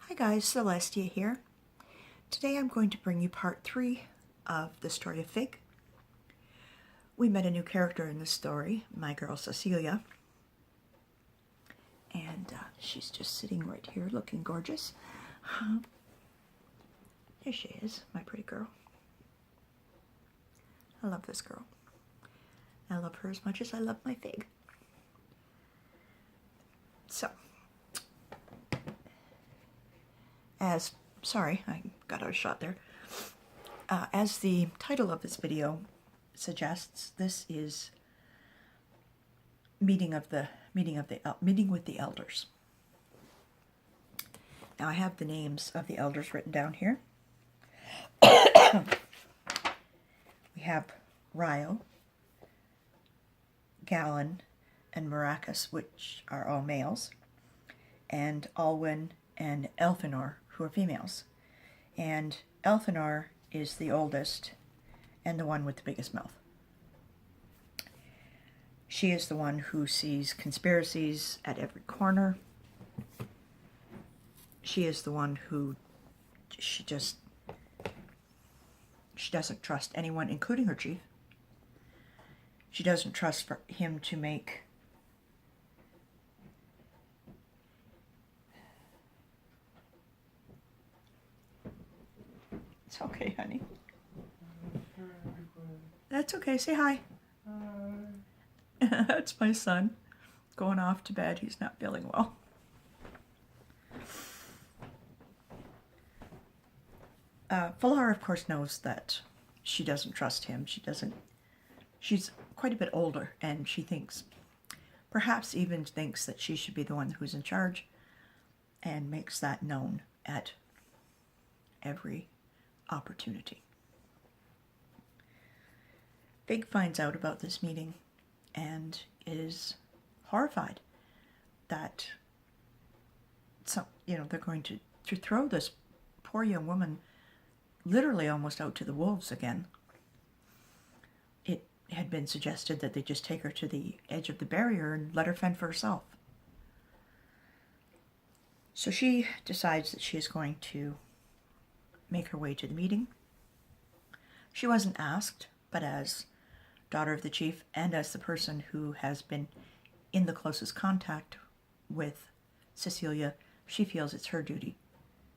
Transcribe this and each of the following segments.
Hi guys, Celestia here. Today I'm going to bring you part 3 of the story of Fig. We met a new character in the story, my girl Cecilia. And she's just sitting right here looking gorgeous. Here she is, my pretty girl. I love this girl. I love her as much as I love my Fig. So, sorry, I got out of shot there. As the title of this video suggests, this is meeting with the elders. Now I have the names of the elders written down here. We have Ryle, Gallon, and Maracas, which are all males, and Alwyn and Elfinor, who are females. And Elfinor is the oldest and the one with the biggest mouth. She is the one who sees conspiracies at every corner. She is the one who she doesn't trust anyone, including her chief. She doesn't trust for him to make It's okay, honey. That's okay. Say hi. That's my son going off to bed. He's not feeling well. Falar, of course, knows that she doesn't trust him. She's quite a bit older, and she perhaps even thinks that she should be the one who's in charge, and makes that known at every opportunity. Fig finds out about this meeting and is horrified that they're going to throw this poor young woman literally almost out to the wolves again. It had been suggested that they just take her to the edge of the barrier and let her fend for herself. So she decides that she is going to make her way to the meeting. She wasn't asked, but as daughter of the chief and as the person who has been in the closest contact with Cecilia, she feels it's her duty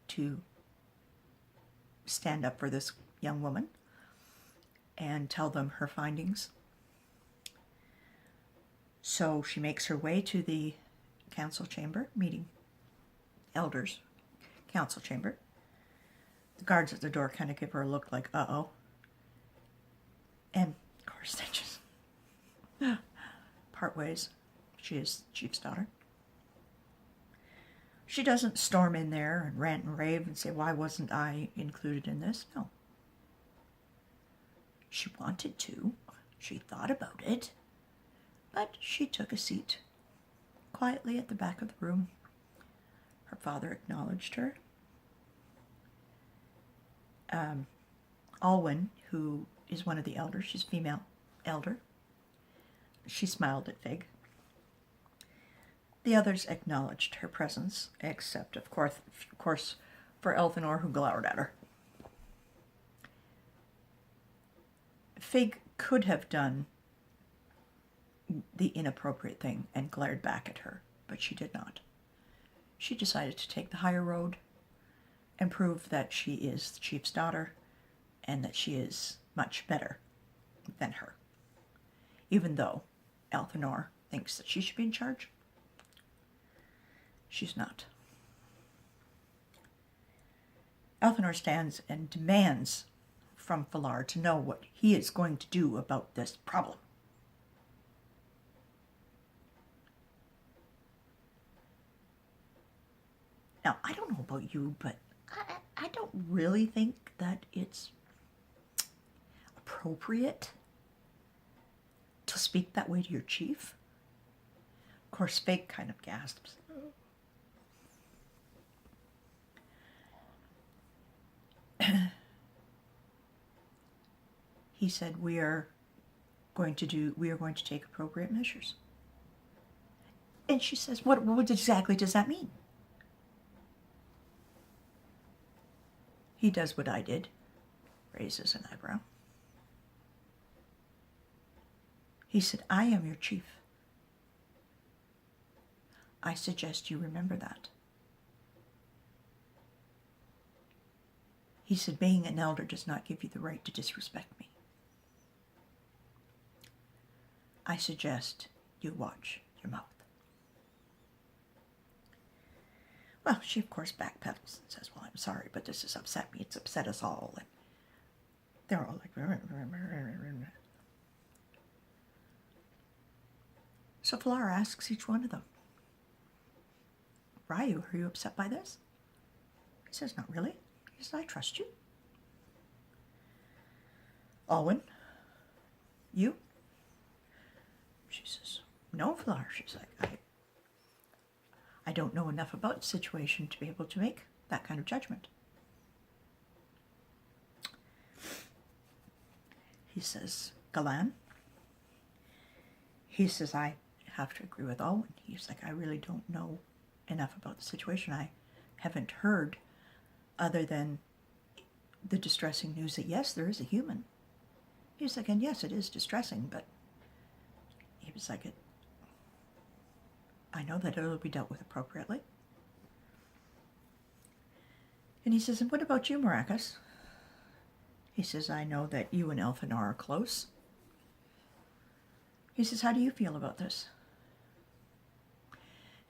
to stand up for this young woman and tell them her findings. So she makes her way to the council chamber meeting. Elders council chamber. The guards at the door kind of give her a look like, uh-oh. And, of course, they just part ways. She is the chief's daughter. She doesn't storm in there and rant and rave and say, why wasn't I included in this? No. She wanted to. She thought about it. But she took a seat quietly at the back of the room. Her father acknowledged her. Alwyn, who is one of the elders, she's a female elder, she smiled at Fig. The others acknowledged her presence, except, of course, for Elfinor, who glowered at her. Fig could have done the inappropriate thing and glared back at her, but she did not. She decided to take the higher road and prove that she is the chief's daughter and that she is much better than her, even though Elfinor thinks that she should be in charge. She's not. Elfinor stands and demands from Falar to know what he is going to do about this problem. Now, I don't know about you, but I don't really think that it's appropriate to speak that way to your chief. Of course, Fig kind of gasps. He said, we are going to take appropriate measures. And she says, what exactly does that mean? He does what I did, raises an eyebrow. He said, I am your chief. I suggest you remember that. He said, being an elder does not give you the right to disrespect me. I suggest you watch your mouth. Well, she of course backpedals and says, well, I'm sorry, but this has upset me. It's upset us all. And they're all like, so Flower asks each one of them, Ryu, are you upset by this? He says, not really. He says, I trust you. Alwyn, you? She says, no, Flower. She's like, I don't know enough about the situation to be able to make that kind of judgment. He says, Galan? He says, I have to agree with Alwyn. He's like, I really don't know enough about the situation. I haven't heard other than the distressing news that yes, there is a human. He's like, and yes, it is distressing, but he was like, I know that it will be dealt with appropriately. And he says, and what about you, Maracas? He says, I know that you and Elphanar are close. He says, how do you feel about this?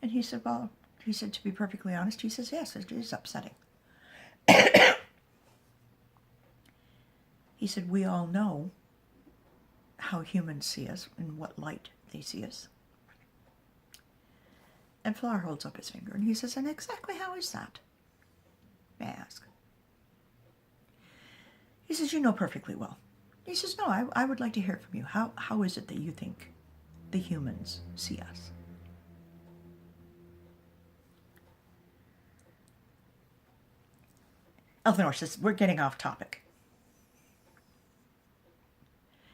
And he said, well, he said, to be perfectly honest, he says, yes, it is upsetting. He said, we all know how humans see us and what light they see us. And Flower holds up his finger and he says, and exactly how is that? May I ask? He says, you know perfectly well. He says, no, I would like to hear from you. How is it that you think the humans see us? Elphanor says, we're getting off topic.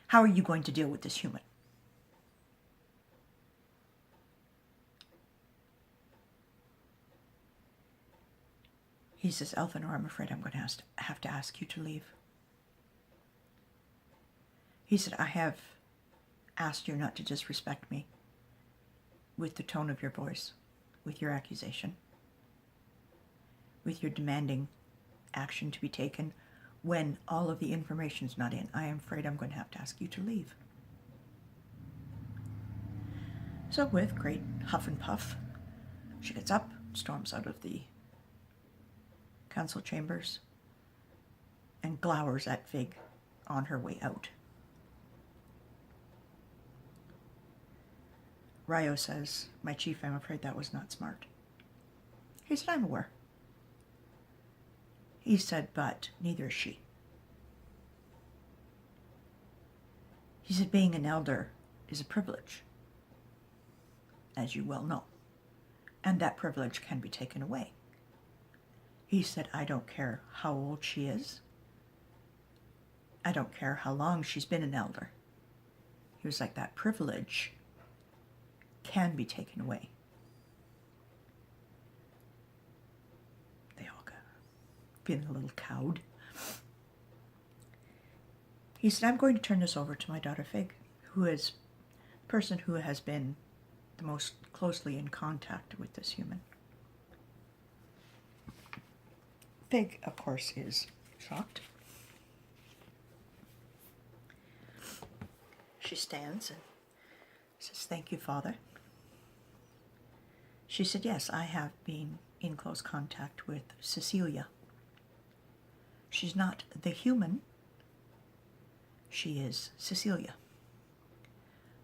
How are you going to deal with this human? He says, Elphanor, I'm afraid I'm going to have to ask you to leave. He said, I have asked you not to disrespect me with the tone of your voice, with your accusation, with your demanding action to be taken when all of the information's not in. I am afraid I'm going to have to ask you to leave. So with great huff and puff, she gets up, storms out of the council chambers, and glowers at Fig on her way out. Ryo says, my chief, I'm afraid that was not smart. He said, I'm aware. He said, but neither is she. He said, being an elder is a privilege, as you well know, and that privilege can be taken away. He said, I don't care how old she is. I don't care how long she's been an elder. He was like, that privilege can be taken away. They all got feeling a little cowed. He said, I'm going to turn this over to my daughter Fig, who is the person who has been the most closely in contact with this human. Fig, of course, is shocked. She stands and says, thank you, Father. She said, yes, I have been in close contact with Cecilia. She's not the human. She is Cecilia.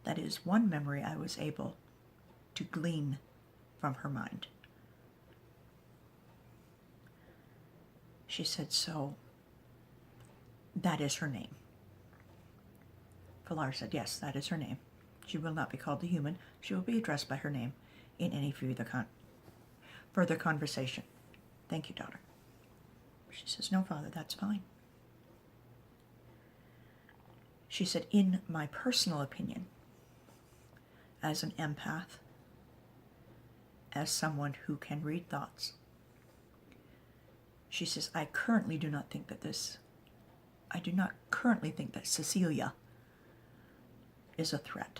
That is one memory I was able to glean from her mind. She said, so that is her name. Pilar said, yes, that is her name. She will not be called the human. She will be addressed by her name in any further conversation. Thank you, daughter. She says, no, Father, that's fine. She said, in my personal opinion, as an empath, as someone who can read thoughts, She says, I do not currently think that Cecilia is a threat.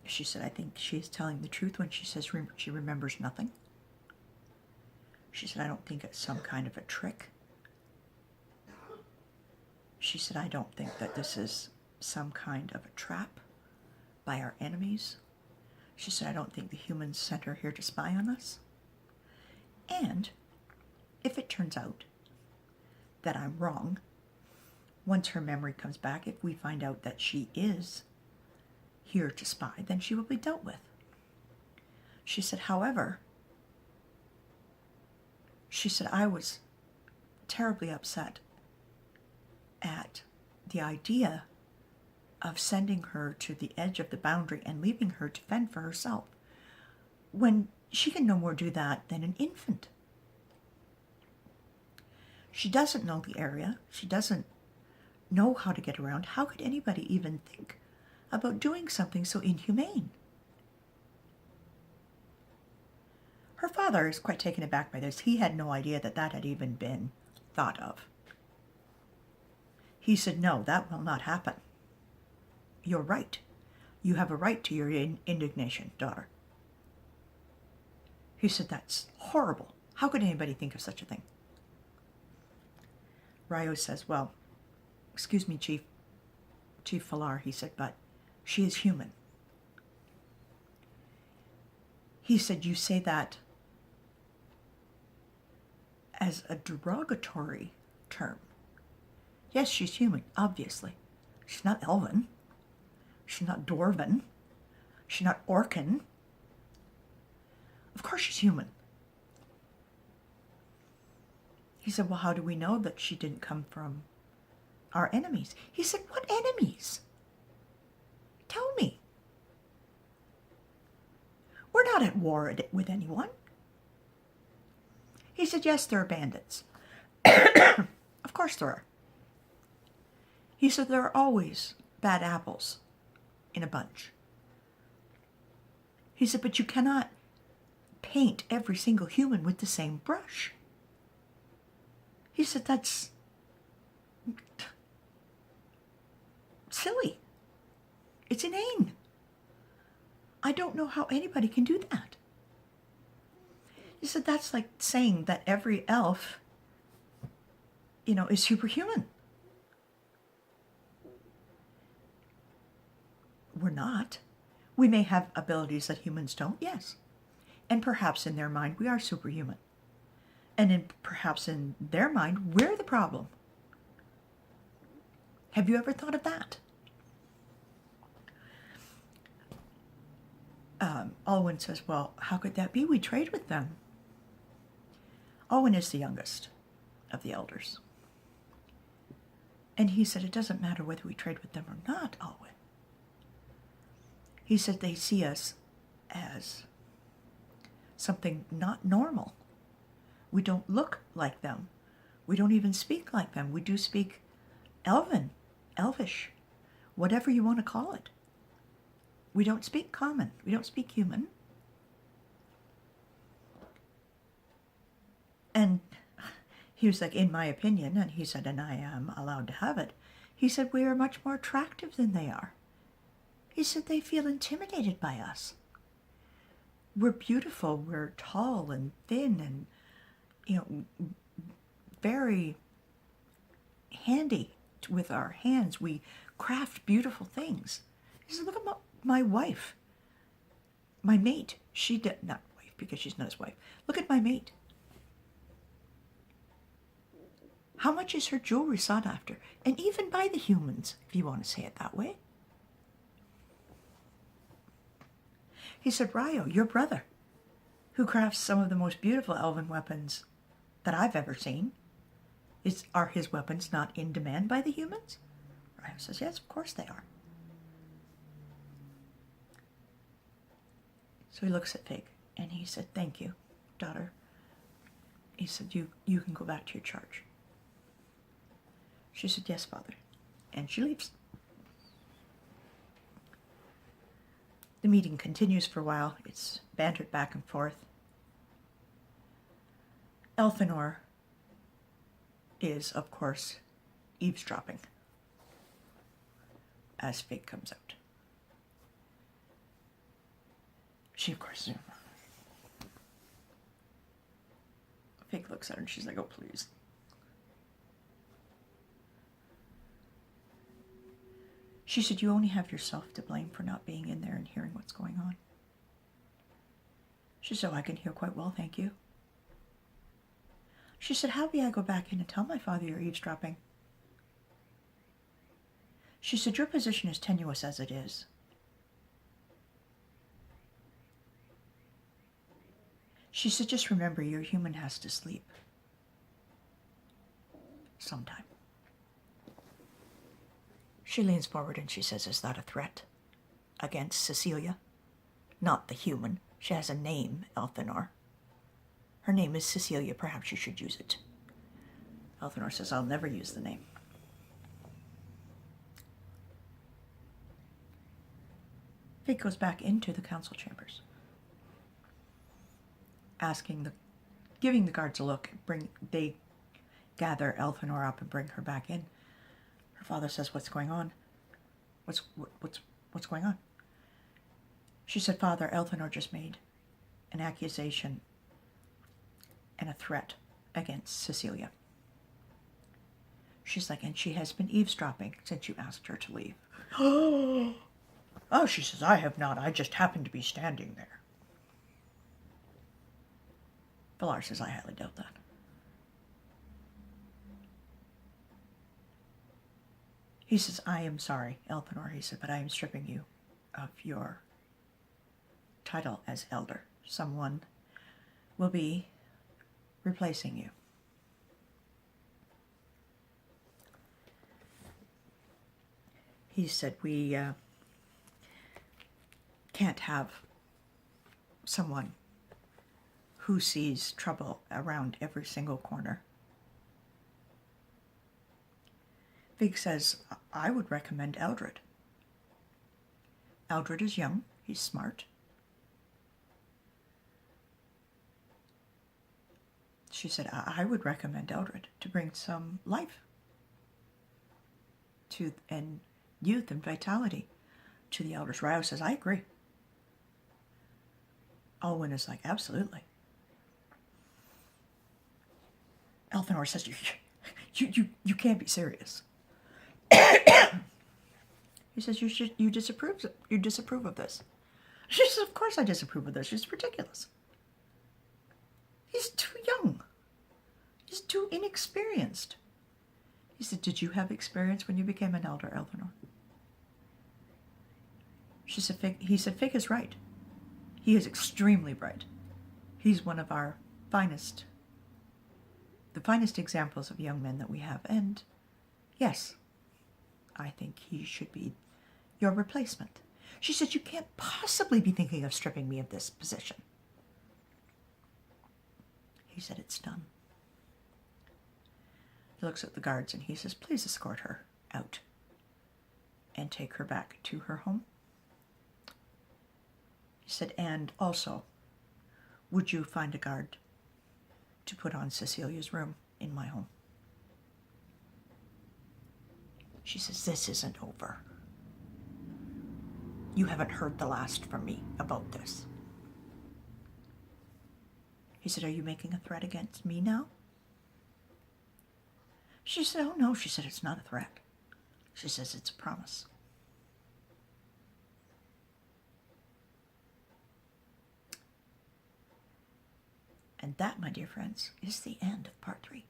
She said, I think she is telling the truth when she says she remembers nothing. She said, I don't think it's some kind of a trick. She said, I don't think that this is some kind of a trap by our enemies. She said, I don't think the humans sent her here to spy on us. And if it turns out that I'm wrong, once her memory comes back, if we find out that she is here to spy, then she will be dealt with. She said, however, she said, I was terribly upset at the idea of sending her to the edge of the boundary and leaving her to fend for herself when she can no more do that than an infant. She doesn't know the area. She doesn't know how to get around. How could anybody even think about doing something so inhumane? Her father is quite taken aback by this. He had no idea that that had even been thought of. He said, no, that will not happen. You're right. You have a right to your indignation, daughter. He said, that's horrible. How could anybody think of such a thing? Ryo says, well, excuse me, Chief Falar, he said, but she is human. He said, you say that as a derogatory term. Yes, she's human, obviously. She's not Elven. She's not Dwarven. She's not Orcan. Of course she's human. He said, well, how do we know that she didn't come from our enemies? He said, what enemies? Tell me. We're not at war with anyone. He said, yes, there are bandits. Of course there are. He said, there are always bad apples in a bunch. He said, but you cannot paint every single human with the same brush. He said, that's silly. It's inane. I don't know how anybody can do that. He said, that's like saying that every elf, is superhuman. We're not. We may have abilities that humans don't, yes. And perhaps in their mind we are superhuman. And perhaps in their mind we're the problem. Have you ever thought of that? Alwyn says, well, how could that be? We trade with them. Alwyn is the youngest of the elders. And he said, it doesn't matter whether we trade with them or not, Alwyn. He said they see us as something not normal. We don't look like them. We don't even speak like them. We do speak Elven, Elvish, whatever you want to call it. We don't speak common. We don't speak human. And he was like, in my opinion, and he said, and I am allowed to have it, he said, we are much more attractive than they are. He said, they feel intimidated by us. We're beautiful, we're tall and thin and, very handy with our hands. We craft beautiful things. He said, look at my wife, my mate. She did, not wife because she's not his wife. Look at my mate. How much is her jewelry sought after? And even by the humans, if you want to say it that way. He said, Ryo, your brother, who crafts some of the most beautiful elven weapons that I've ever seen, are his weapons not in demand by the humans? Ryo says, yes, of course they are. So he looks at Fig and he said, thank you, daughter. He said, you can go back to your charge. She said, yes, father. And she leaves. The meeting continues for a while. It's bantered back and forth. Elfinor is, of course, eavesdropping as Fig comes out. She, of course, Fig looks at her and she's like, oh, please. She said, you only have yourself to blame for not being in there and hearing what's going on. She said, oh, I can hear quite well, thank you. She said, how may I go back in and tell my father you're eavesdropping? She said, your position is tenuous as it is. She said, just remember, your human has to sleep. Sometime. She leans forward and she says, is that a threat against Cecilia? Not the human. She has a name, Elthanor. Her name is Cecilia. Perhaps you should use it. Elthanor says, I'll never use the name. Fig goes back into the council chambers, giving the guards a look. They gather Elthanor up and bring her back in. Her father says, what's going on? What's going on? She said, Father, Elthanor just made an accusation and a threat against Cecilia. She's like, and she has been eavesdropping since you asked her to leave. Oh, she says, I have not. I just happened to be standing there. Villar says, I highly doubt that. He says, I am sorry, Elthanor, he said, but I am stripping you of your title as elder. Someone will be replacing you. He said, we can't have someone who sees trouble around every single corner. Fig says, I would recommend Eldred. Eldred is young, he's smart. She said, I would recommend Eldred to bring some life and youth and vitality to the elders. Ryo says, I agree. Alwyn is like, absolutely. Elthanor says, you can't be serious. He says, you disapprove of this. She says, of course I disapprove of this. It's ridiculous. He's too young. He's too inexperienced. He said, did you have experience when you became an elder, Elthanor? She said, he said, Fig is right. He is extremely bright. He's one of our finest, the finest examples of young men that we have. And yes, I think he should be your replacement. She said, you can't possibly be thinking of stripping me of this position. He said, it's done. He looks at the guards and he says, please escort her out and take her back to her home. He said, and also, would you find a guard to put on Cecilia's room in my home? She says, this isn't over. You haven't heard the last from me about this. He said, are you making a threat against me now? She said, oh no. She said, it's not a threat. She says, it's a promise. And that, my dear friends, is the end of part 3.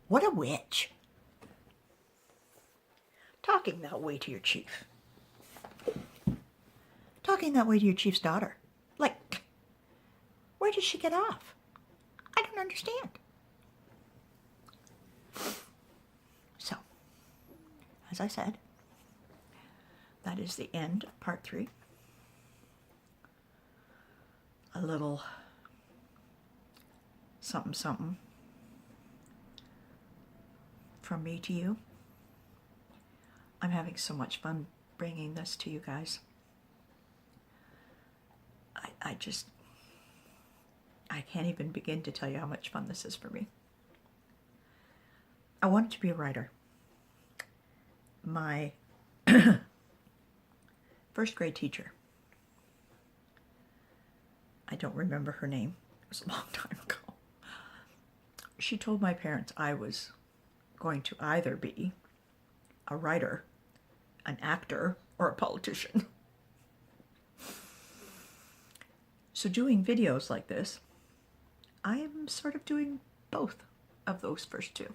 What a witch. Talking that way to your chief. Talking that way to your chief's daughter. Like, where did she get off? I don't understand. So, as I said, that is the end of part 3. A little something something from me to you. I'm having so much fun bringing this to you guys. I can't even begin to tell you how much fun this is for me. I wanted to be a writer. My first grade teacher, I don't remember her name, it was a long time ago. She told my parents I was going to either be a writer, an actor, or a politician. So doing videos like this, I am sort of doing both of those first two.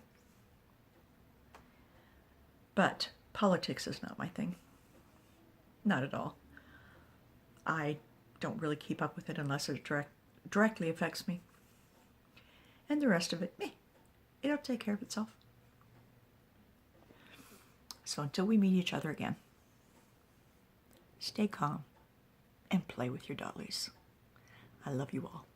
But politics is not my thing. Not at all. I don't really keep up with it unless it directly affects me. And the rest of it, it'll take care of itself. So until we meet each other again, stay calm and play with your dollies. I love you all.